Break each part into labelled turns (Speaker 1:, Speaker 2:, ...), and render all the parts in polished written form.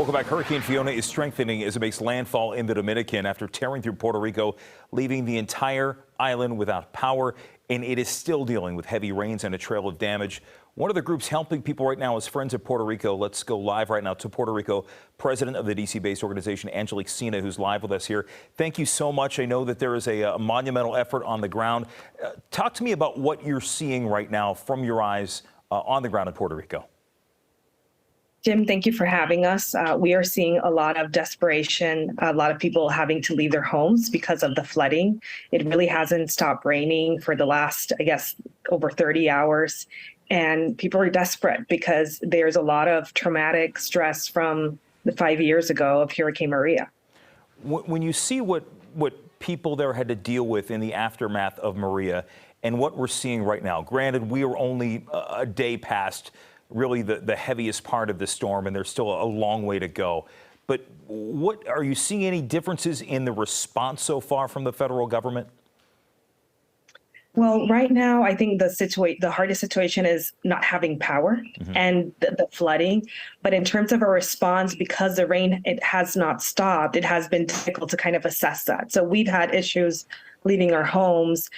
Speaker 1: Welcome back. Hurricane Fiona is strengthening as it makes landfall in the Dominican after tearing through Puerto Rico, leaving the entire island without power. And it is still dealing with heavy rains and a trail of damage. One of the groups helping people right now is Friends of Puerto Rico. Let's go live right now to Puerto Rico. President of the D.C.-based organization, Angelique Sina, who's live with us here. Thank you so much. I know that there is a monumental effort on the ground. Talk to me about what you're seeing right now from your eyes on the ground in Puerto Rico.
Speaker 2: Jim, thank you for having us. We are seeing a lot of desperation, a lot of people having to leave their homes because of the flooding. It really hasn't stopped raining for the last, I guess, over 30 hours. And people are desperate because there's a lot of traumatic stress from the 5 years ago of Hurricane Maria.
Speaker 1: When you see what people there had to deal with in the aftermath of Maria and what we're seeing right now, granted, we are only a day past really the heaviest part of the storm, and there's still a long way to go. But what are you seeing any differences in the response so far from the federal government?
Speaker 2: Well, right now, I think the hardest situation is not having power and the flooding. But in terms of a response, because the rain, it has not stopped, it has been difficult to kind of assess that. So we've had issues leaving our homes,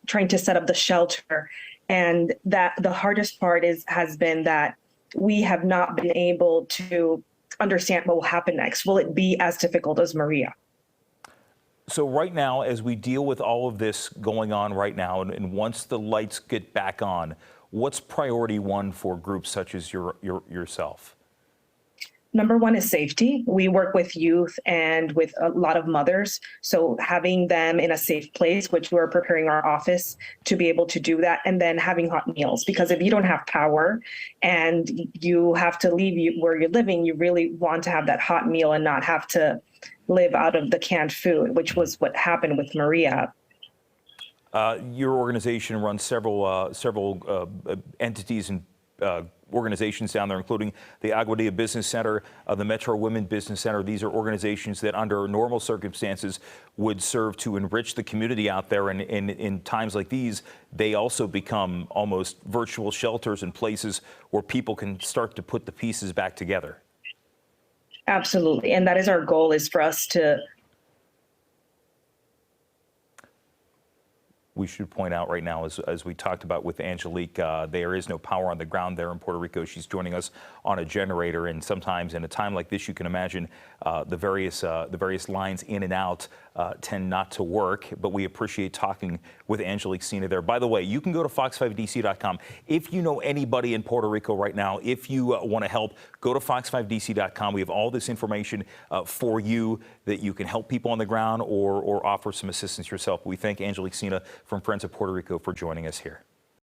Speaker 2: trying to set up the shelter. And that the hardest part has been that we have not been able to understand what will happen next. Will it be as difficult as Maria?
Speaker 1: So right now, as we deal with all of this going on right now, and once the lights get back on, what's priority one for groups such as yourself?
Speaker 2: Number one is safety. We work with youth and with a lot of mothers. So having them in a safe place, which we're preparing our office to be able to do that, and then having hot meals. Because if you don't have power and you have to leave where you're living, you really want to have that hot meal and not have to live out of the canned food, which was what happened with Maria.
Speaker 1: Your organization runs several entities and organizations down there, including the Aguadilla Business Center, the Metro Women Business Center. These are organizations that under normal circumstances would serve to enrich the community out there. And in times like these, they also become almost virtual shelters and places where people can start to put the pieces back together.
Speaker 2: Absolutely. And that is our goal, is for us to.
Speaker 1: We should point out right now, as we talked about with Angelique, there is no power on the ground there in Puerto Rico. She's joining us on a generator, and sometimes in a time like this, you can imagine the various lines in and out tend not to work. But we appreciate talking with Angelique Sina there. By the way, you can go to fox5dc.com. If you know anybody in Puerto Rico right now, if you want to help, go to fox5dc.com. We have all this information for you that you can help people on the ground or offer some assistance yourself. We thank Angelique Sina from Friends of Puerto Rico for joining us here.